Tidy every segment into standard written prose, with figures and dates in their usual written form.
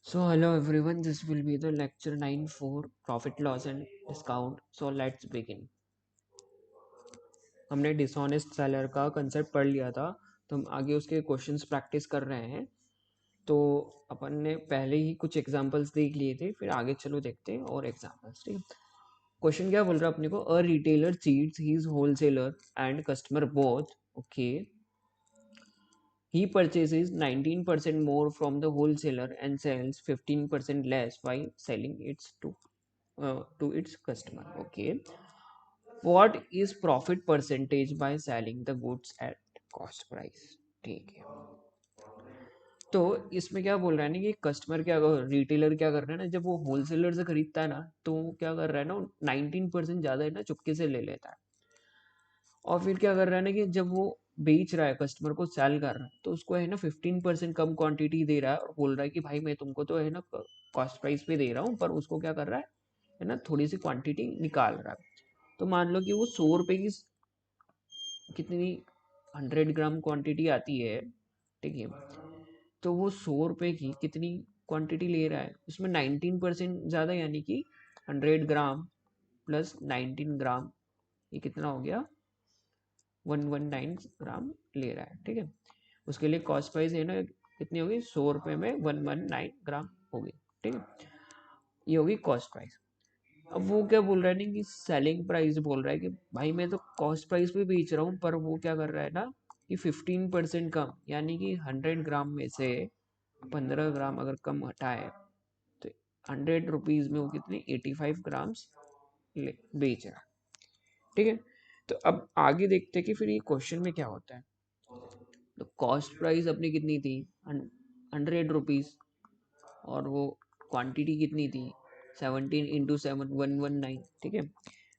So hello everyone, this will be the lecture 9 for profit loss and discount. So let's begin. हमने dishonest seller का concept पढ़ लिया था, तो हम आगे उसके क्वेश्चंस प्रैक्टिस कर रहे हैं। तो अपन ने पहले ही कुछ एग्जांपल्स देख लिए थे, फिर आगे चलो देखते हैं और एग्जांपल्स। ठीक है, क्वेश्चन क्या बोल रहा है अपने को, a retailer cheats his wholesaler and customer both. Okay, he purchases 19% more from the wholesaler and sells 15% less by selling it to its customer. Okay, what is profit percentage by selling the goods at cost price? ठीक है, तो इसमें क्या बोल रहा है ना कि कस्टमर क्या, रिटेलर क्या कर रहा है ना, जब वो होलसेलर से खरीदता है ना, तो वो क्या कर रहा है ना, 19% ज्यादा है ना चुपके से ले लेता है। और फिर क्या कर रहा है ना कि जब वो बेच रहा है, कस्टमर को सेल कर रहा है, तो उसको है ना 15% कम क्वांटिटी दे रहा है और बोल रहा है कि भाई मैं तुमको तो है ना कॉस्ट प्राइस पे दे रहा हूँ, पर उसको क्या कर रहा है ना थोड़ी सी क्वांटिटी निकाल रहा है। तो मान लो कि वो 100 रुपए की कितनी 100 ग्राम क्वांटिटी आती है, ठीक है, तो वो 100 रुपए की कितनी क्वांटिटी ले रहा है, उसमें 19% ज़्यादा, यानी कि 100 ग्राम प्लस 19 ग्राम, ये कितना हो गया, 119 ग्राम ले रहा है। ठीक है, उसके लिए कॉस्ट प्राइस है ना कितनी होगी, 100 रुपए में 119 ग्राम होगी। ठीक है, ये होगी कॉस्ट प्राइस। अब वो क्या बोल रहा है ना कि सेलिंग प्राइस बोल रहा है कि भाई मैं तो कॉस्ट प्राइस पे बेच रहा हूँ, पर वो क्या कर रहा है ना कि 15% कम, यानी कि 100 ग्राम में से 15 ग्राम अगर कम हटाए, तो 100 रुपीज में वो कितने 85 ग्राम्स बेच रहा है। ठीक है, तो अब आगे देखते हैं कि फिर ये क्वेश्चन में क्या होता है। तो कॉस्ट प्राइस अपनी कितनी थी, 100 रुपीज, और वो क्वांटिटी कितनी थी, 17 × 7 119। ठीक है,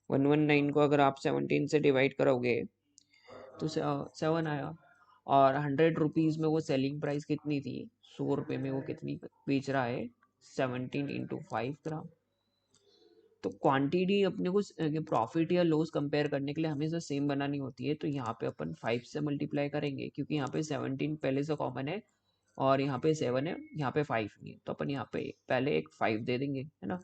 119 को अगर आप 17 से डिवाइड करोगे तो 7 आया। और 100 रुपीज में वो सेलिंग प्राइस कितनी थी, 100 रुपए में वो कितनी बेच रहा है, 17 × 5 ग्राम। तो क्वांटिटी अपने को प्रॉफिट या लॉस कंपेयर करने के लिए हमेशा सेम बनानी होती है, तो यहाँ पे अपन 5 से मल्टीप्लाई करेंगे, क्योंकि यहाँ पे 17 पहले से कॉमन है और यहाँ पे 7 है, यहाँ पे 5 नहीं है, तो अपन यहाँ पे पहले एक 5 दे देंगे, है ना।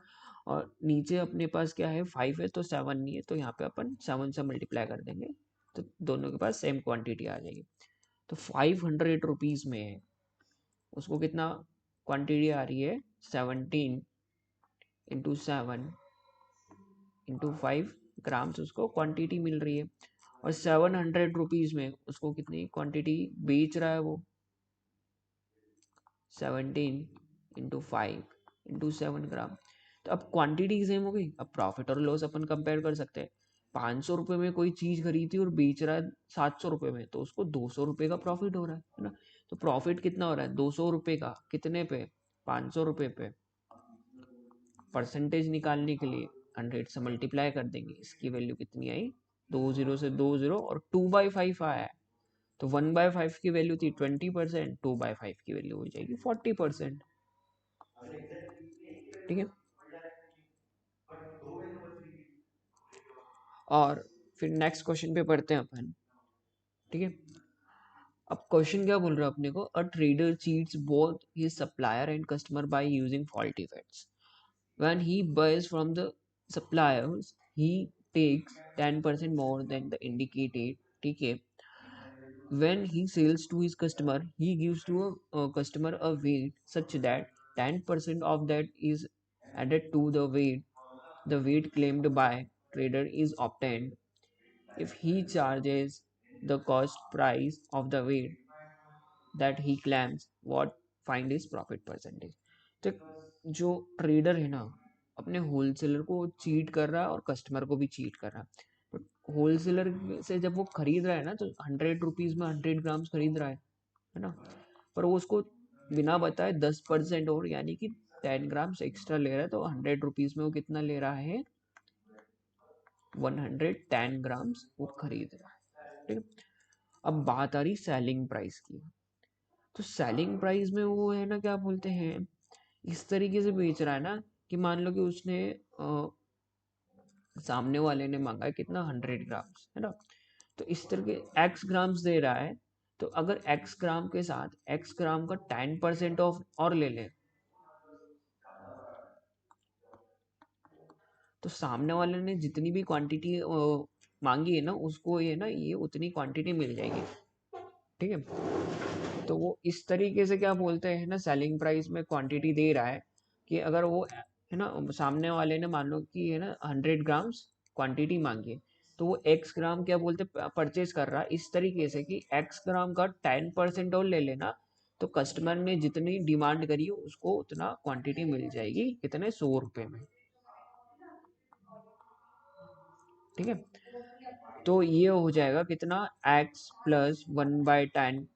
और नीचे अपने पास क्या है, 5 है तो 7 नहीं है, तो यहाँ पे अपन 7 से मल्टीप्लाई कर देंगे, तो दोनों के पास सेम क्वांटिटी आ जाएगी। तो 500 रुपीज में उसको कितना क्वांटिटी आ रही है, 17 × 7 × 5 ग्राम्स उसको क्वांटिटी मिल रही है। और 700 रुपीज में उसको कितनी क्वांटिटी बेच रहा है वो, 17 × 5 × 7 ग्राम। तो अब क्वांटिटी सेम हो गई, अब प्रॉफिट और लॉस अपन कंपेयर कर सकते हैं। 500 रुपये में कोई चीज खरीदी और बेच रहा है 700 रुपये में, तो उसको 200 रुपये का प्रॉफिट हो रहा है ना। तो प्रॉफिट कितना हो रहा है, 200 रुपये का, कितने पे, 500 रुपये पे। परसेंटेज निकालने के लिए 100 से मल्टीप्लाई कर देंगे, इसकी वैल्यू कितनी आई, 2 जीरो से 2 जीरो और 2/5 आया है। तो 1/5 की वैल्यू थी 20%, 2/5 की वैल्यू हो जाएगी 40%। ठीक है, और फिर नेक्स्ट क्वेश्चन पे पढ़ते हैं अपन। ठीक है, अब क्वेश्चन क्या बोल रहा है अपने को, a trader cheats both his supplier and customer by using faulty effects. When he buys from the suppliers, he takes 10% more than the indicated. ठीक है, when he sells to his customer, he gives to a customer a weight such that 10% of that is added to the weight. The weight claimed by trader is obtained. If he charges the cost price of the weight that he claims, what find his profit percentage। तो जो trader है ना, अपने wholesaler को cheat कर रहा है और कस्टमर को भी चीट कर रहा है। होलसेलर से जब वो खरीद रहा है ना, तो 100 रुपीज में 100 ग्राम्स खरीद रहा है ना, पर वो उसको बिना बताए 10% और, यानी कि 10 ग्राम्स एक्स्ट्रा ले रहा है, तो 100 रुपीज में वो कितना ले रहा है, 110 ग्राम्स वो खरीद रहा है। ठीक है, अब बात आ रही सेलिंग प्राइस की। तो सेलिंग प्राइस में वो है ना क्या बोलते हैं, इस तरीके से बेच रहा है ना कि मान लो कि उसने सामने वाले ने मांगा है कितना, 100 ग्राम्स, है ना। तो इस तरह के एक्स ग्राम्स दे रहा है, तो अगर एक्स ग्राम के साथ एक्स ग्राम का 10% ऑफ और ले ले, तो सामने वाले ने जितनी भी क्वांटिटी मांगी है ना, उसको ये ना ये उतनी क्वांटिटी मिल जाएगी, ठीक है। तो वो इस तरीके से क्या बोलते हैं ना, सेलिंग प्राइस में क्वांटिटी दे रहा है कि अगर वो है ना, सामने वाले ने मान लो कि है ना 100 ग्राम्स क्वांटिटी मांगी है, तो वो एक्स ग्राम क्या बोलते परचेज कर रहा है इस तरीके से कि एक्स ग्राम का 10% और ले लेना, तो कस्टमर ने जितनी डिमांड करी है उसको उतना क्वांटिटी मिल जाएगी, कितने 100 रुपए में, ठीक है। तो ये हो जाएगा कितना, एक्स प्लस 1/10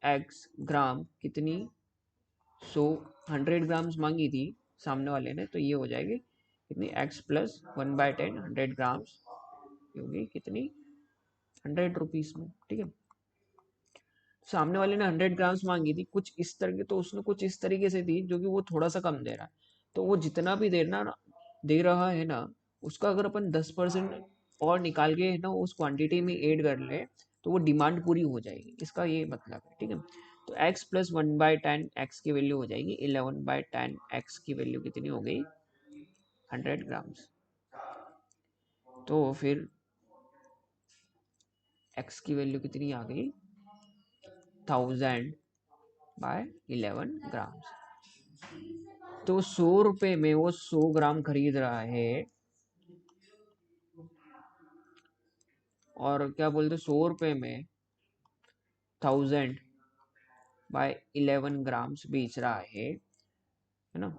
एक्स ग्राम कितनी 100 ग्राम्स मांगी थी सामने वाले ने, तो ये हो जाएगी कितनी, एक्स प्लस 1/10 100 ग्राम्स, होगी कितनी 100 रुपीज में, ठीक है। सामने वाले ने 100 ग्राम्स मांगी थी कुछ इस तरह की, तो उसने कुछ इस तरीके से दी जो कि वो थोड़ा सा कम दे रहा है, तो वो जितना भी देना ना दे रहा है ना, उसका अगर अपन 10% और निकाल के ना उस क्वांटिटी में ऐड कर ले, तो वो डिमांड पूरी हो जाएगी, इसका ये मतलब है, ठीक है। तो x प्लस 1/10 एक्स की वैल्यू हो जाएगी 11/10 एक्स की वैल्यू कितनी हो गई 100 ग्राम्स। तो फिर x की वैल्यू कितनी आ गई 1000/11 ग्राम्स। तो 100 रुपए में वो 100 ग्राम खरीद रहा है, और क्या बोलते 100 रुपए में 1000/11 ग्राम्स बेच रहा है ना,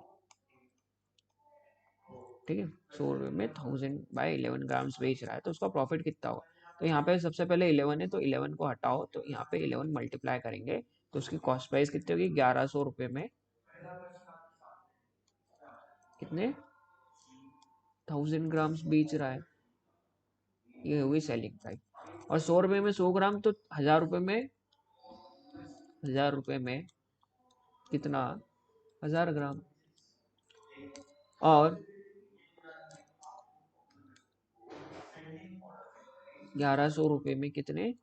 ठीक है। 100 रुपए में 1000/11 ग्राम्स बेच रहा है, तो उसका प्रॉफिट कितना होगा, तो यहाँ पे सबसे पहले 11 है, तो 11 को हटाओ, तो यहाँ पे 11 मल्टीप्लाई करेंगे, तो उसकी कॉस्ट प्राइस कितनी होगी 1100 रुपए में कितने 1000 ग्राम्स बेच रहा है, ये हुई सेलिंग प्राइस। और 100 रुपए में 100 ग्राम, तो 1000 रुपए में 1000 रुपए में कितना 1000 ग्राम, और 1100 रुपए में कितने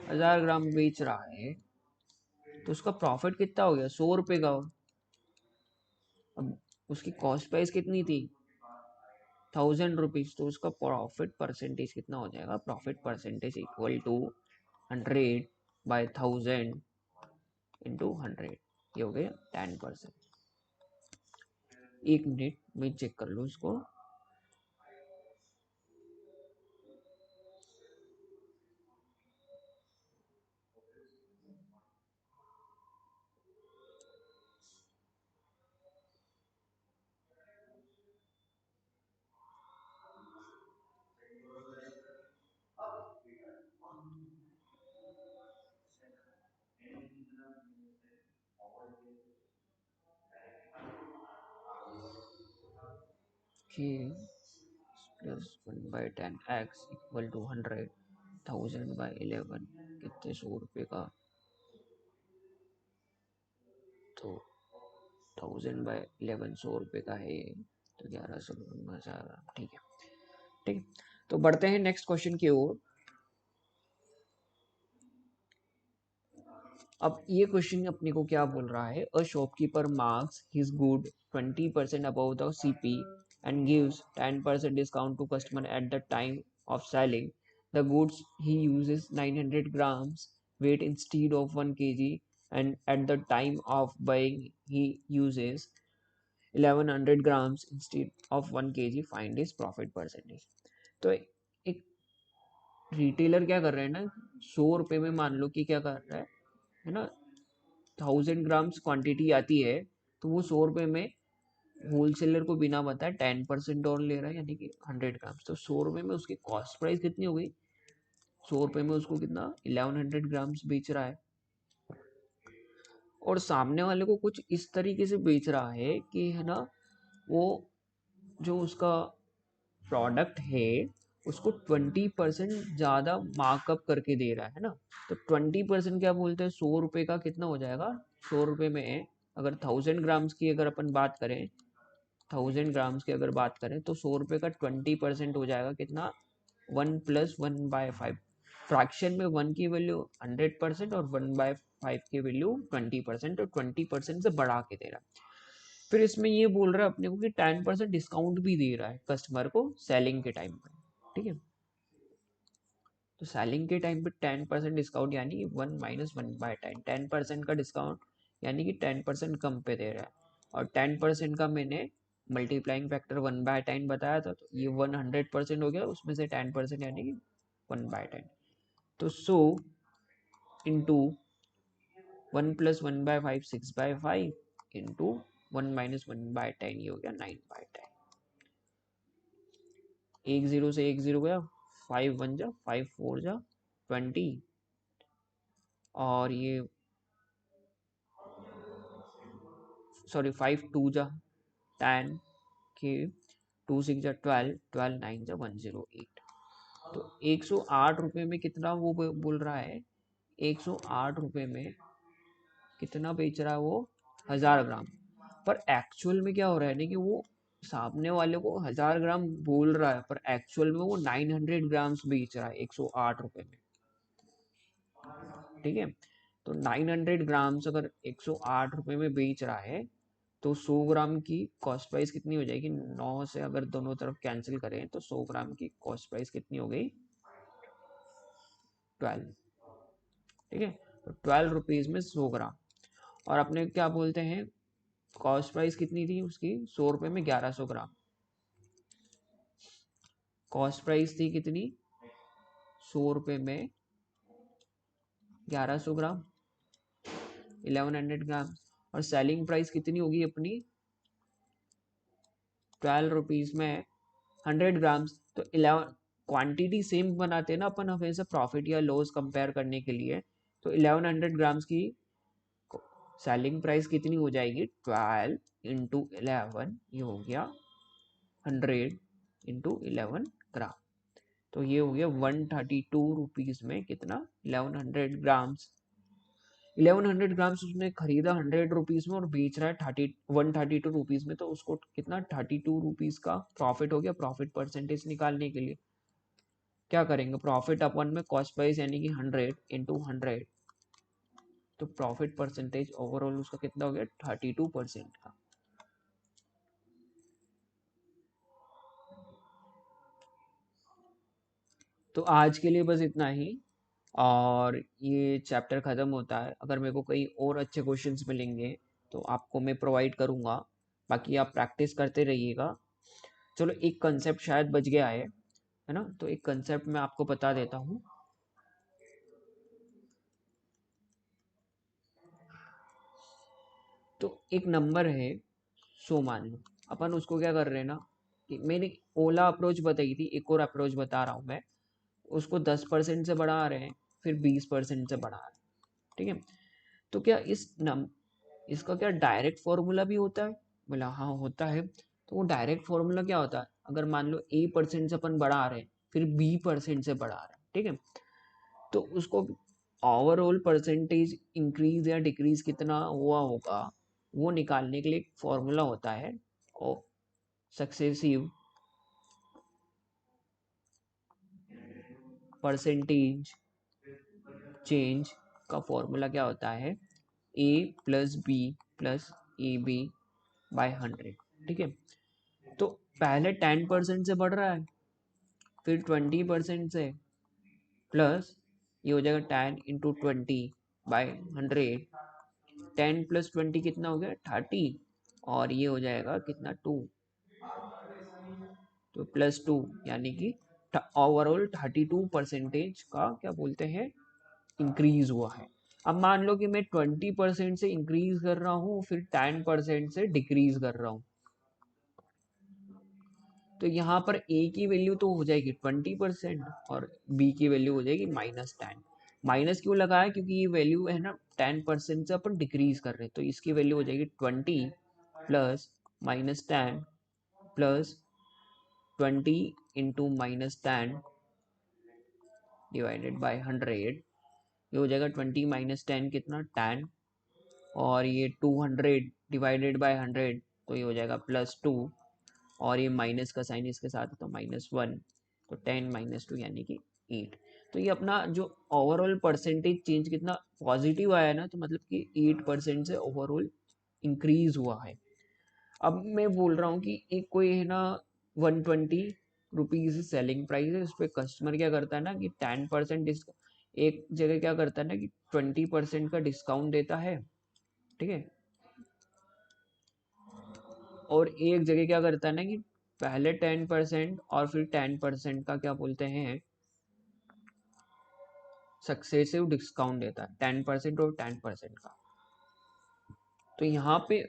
1000 ग्राम बेच रहा है, तो उसका प्रॉफिट कितना हो गया 100 रुपए का। अब उसकी कॉस्ट प्राइस कितनी थी 1000 रुपीज, तो उसका प्रॉफिट परसेंटेज कितना हो जाएगा, profit percentage equal to 100/1000 into 100, ये हो गया 10%। एक मिनट में चेक कर लो इसको। कि प्लस 1/10 एक्स इक्वल टू 100, 1000/11 कितने 100 रुपए का, तो 1000/11 100 रुपए का है ये, तो 1100 ठीक है, ठीक है। तो बढ़ते हैं नेक्स्ट क्वेश्चन की ओर। अब ये क्वेश्चन अपने को क्या बोल रहा है, a shopkeeper marks his good 20% above the CP and gives 10% discount to customer at the time of selling the goods, he uses 900 grams weight instead of 1 kg, and at the time of buying he uses 1100 grams instead of 1 kg, find his profit percentage। तो एक retailer क्या कर रहे हैं ना, 100 रुपए में मान लो कि क्या कर रहा है ना, 1000 ग्राम्स क्वांटिटी आती है, तो वो 100 रुपए में होलसेलर को बिना बताए 10% और ले रहा है, यानी कि 100 ग्राम्स, तो 100 रुपए में उसकी कॉस्ट प्राइस कितनी हो गई 100 रुपए में उसको कितना 1100 ग्राम्स बेच रहा है, और सामने वाले को कुछ इस तरीके से बेच रहा है कि है ना, वो जो उसका प्रोडक्ट है उसको 20% ज़्यादा मार्कअप करके दे रहा है ना, तो 20% क्या बोलते हैं 100 रुपए का कितना हो जाएगा, 100 रुपए में अगर 1000 ग्राम्स की अगर अपन बात करें, 1000 ग्राम्स की अगर बात करें, तो 100 रुपए का 20% हो जाएगा कितना 1+1/5, फ्रैक्शन में 1 की वैल्यू 100% और 1/5 की वैल्यू 20%, और 20% से बढ़ा के दे रहा है। फिर इसमें ये बोल रहा है अपने को कि 10% डिस्काउंट भी दे रहा है कस्टमर को सेलिंग के टाइम पे, ठीक है। तो सेलिंग के टाइम पे 10% डिस्काउंट यानी कि 1 - 1/10, 10% का डिस्काउंट यानी कि 10% कम पे दे रहा है, और 10% का मैंने मल्टीप्लाइंग फैक्टर 1/10 बताया था, तो ये 100% हो गया, उसमें से 10% यानी कि 1/10। तो सो इंटू 1 + 1/5 6/5 इंटू 1 - 1/10, ये हो गया 9/10। एक जीरो से एक जीरो गया, 5 1 जा 5 4 जा 20, और ये सॉरी 5 2 जा 10 के, 2 6 जा 12, 12 9 जा 108। तो 108 रुपये में कितना वो बोल रहा है, 108 रुपये में कितना बेच रहा है वो, 1000 ग्राम। पर एक्चुअल में क्या हो रहा है ना कि वो सामने वाले को 1000 ग्राम बोल रहा है, पर एक्चुअल में वो 900 ग्राम्स बेच रहा है 108 रुपये में, ठीक है। तो 900 ग्राम्स अगर 108 रुपये में बेच रहा है, तो 100 ग्राम की कॉस्ट प्राइस कितनी हो जाएगी, 9 से अगर दोनों तरफ कैंसिल करें तो 100 ग्राम की कॉस्ट प्राइस कितनी हो गई, 12, ठीक है। तो 12 रुपीज में 100 ग्राम, और अपने क्या बोलते हैं कॉस्ट प्राइस कितनी थी उसकी, 100 रुपये में 1100 ग्राम। कॉस्ट प्राइस थी कितनी, 100 रुपये में 1100 ग्राम, 1100 ग्राम, और सेलिंग प्राइस कितनी होगी अपनी, 12 रुपीज में 100 ग्राम्स। तो 11 क्वांटिटी सेम बनाते हैं ना अपन हमेशा प्रॉफिट या लॉस कंपेयर करने के लिए, तो 1100 ग्राम्स की सेलिंग प्राइस कितनी हो जाएगी, 12 × 11, ये हो गया 100 × 11 ग्राम। तो ये हो गया 132 रुपीज में कितना, 1100 ग्राम्स। 1100 ग्राम्स उसने खरीदा 100 रुपीज में और बेच रहा है 132 रुपीज में, तो उसको कितना 32 रुपीज का प्रॉफिट हो गया। प्रॉफिट परसेंटेज निकालने के लिए क्या करेंगे, प्रॉफिट अपन में कॉस्ट प्राइस यानी कि 100 × 100, तो प्रॉफिट परसेंटेज ओवरऑल उसका कितना हो गया, 32% का। तो आज के लिए बस इतना ही, और ये चैप्टर ख़त्म होता है। अगर मेरे को कई और अच्छे क्वेश्चंस मिलेंगे तो आपको मैं प्रोवाइड करूँगा, बाकी आप प्रैक्टिस करते रहिएगा। चलो एक कंसेप्ट शायद बच गया है ना, तो एक कंसेप्ट मैं आपको बता देता हूँ। तो एक नंबर है 100 मान लो, अपन उसको क्या कर रहे हैं ना कि मैंने ओला अप्रोच बताई थी, एक और अप्रोच बता रहा हूँ मैं, उसको 10% से बढ़ा रहे हैं, फिर 20% से बढ़ा रहे हैं, ठीक है। तो क्या इसका क्या डायरेक्ट फॉर्मूला भी होता है, बोला हाँ होता है। तो वो डायरेक्ट फॉर्मूला क्या होता है, अगर मान लो A% से अपन बढ़ा रहे हैं, फिर B% से बढ़ा रहे हैं, ठीक है, तो उसको ओवरऑल परसेंटेज इंक्रीज या डिक्रीज कितना हुआ होगा वो निकालने के लिए एक फॉर्मूला होता है, और सक्सेसिव परसेंटेज चेंज का फॉर्मूला क्या होता है, A + B + AB/100, ठीक है। तो पहले 10% से बढ़ रहा है, फिर 20% से, प्लस ये हो जाएगा 10 × 20/100, 10 + 20 कितना हो गया 30, और ये हो जाएगा कितना 2, तो +2, यानी कि ओवरऑल 32% का क्या बोलते हैं इंक्रीज हुआ है। अब मान लो कि मैं 20% से इंक्रीज कर रहा हूँ, फिर 10% से डिक्रीज कर रहा हूँ, तो यहाँ पर A की वैल्यू तो हो जाएगी 20% और B की वैल्यू हो जाएगी -10। माइनस क्यों लगाया, क्योंकि ये वैल्यू है ना 10% से अपन डिक्रीज कर रहे हैं, तो इसकी वैल्यू हो जाएगी 20 plus -10 plus 20 into -10 divided by 100, ये हो जाएगा 20 - 10 कितना 10, और ये 200 डिवाइडेड बाई 100, तो ये हो जाएगा +2, और ये माइनस का साइन इसके साथ है तो -1, तो 10 - 2 यानी कि 8। तो ये अपना जो ओवरऑल परसेंटेज चेंज कितना पॉजिटिव आया ना, तो मतलब कि 8% से ओवरऑल इंक्रीज हुआ है। अब मैं बोल रहा हूँ कि एक कोई है ना 120 रुपीज सेलिंग प्राइस है, उस पर कस्टमर क्या करता है ना कि 10% एक जगह क्या करता है ना कि 20% का डिस्काउंट देता है, ठीक है, और एक जगह क्या करता है ना कि पहले 10% और फिर 10% का क्या बोलते हैं सक्सेसिव डिस्काउंट देता है, 10% और 10% का। तो यहाँ पे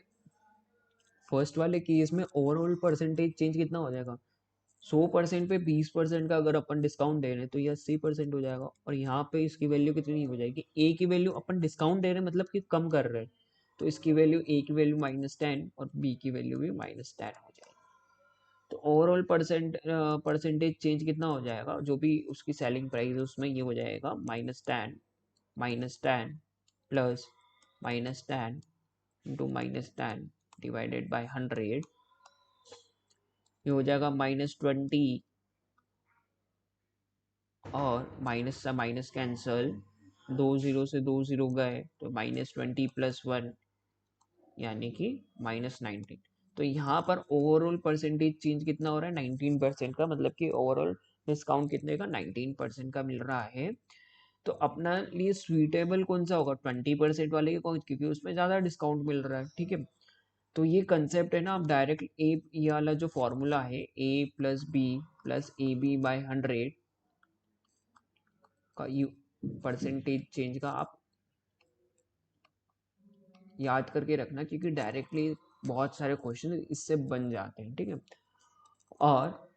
फर्स्ट वाले केस में ओवरऑल परसेंटेज चेंज कितना हो जाएगा, 100% पे 20% का अगर अपन डिस्काउंट दे रहे हैं तो ये 80% हो जाएगा, और यहाँ पे इसकी वैल्यू कितनी हो जाएगी, ए की वैल्यू अपन डिस्काउंट दे रहे हैं मतलब कि कम कर रहे हैं, तो इसकी वैल्यू ए की वैल्यू -10 और बी की वैल्यू भी -10 हो जाएगी। तो ओवरऑल परसेंटेज चेंज कितना हो जाएगा, जो भी उसकी सेलिंग प्राइस है उसमें ये हो जाएगा -10 प्लस -10 इंटू -10 डिवाइडेड बाई 100, ये हो जाएगा -20, और माइनस से माइनस कैंसल, 2 जीरो से 2 जीरो गए तो -20 प्लस 1 यानी कि -19। तो यहाँ पर ओवरऑल परसेंटेज चेंज कितना हो रहा है, 19% का, मतलब कि ओवरऑल डिस्काउंट कितने का, 19% का मिल रहा है। तो अपना लिए स्वीटेबल कौन सा होगा, 20% वाले के, क्योंकि उसमें ज़्यादा डिस्काउंट मिल रहा है, ठीक है। तो ये कंसेप्ट है ना, आप डायरेक्ट ये वाला जो फॉर्मूला है A+B+AB/100 का यू परसेंटेज चेंज का आप याद करके रखना, क्योंकि डायरेक्टली बहुत सारे क्वेश्चन इससे बन जाते हैं, ठीक है। और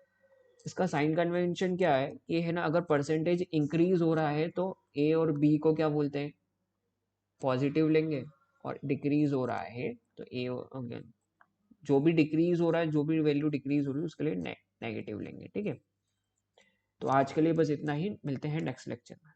इसका साइन कन्वेंशन क्या है, ये है ना, अगर परसेंटेज इंक्रीज हो रहा है तो ए और बी को क्या बोलते हैं, पॉजिटिव लेंगे, और डिक्रीज हो रहा है तो ए, जो भी डिक्रीज हो रहा है, जो भी वैल्यू डिक्रीज हो रही है उसके लिए नेगेटिव लेंगे, ठीक है। तो आज के लिए बस इतना ही, मिलते हैं नेक्स्ट लेक्चर में।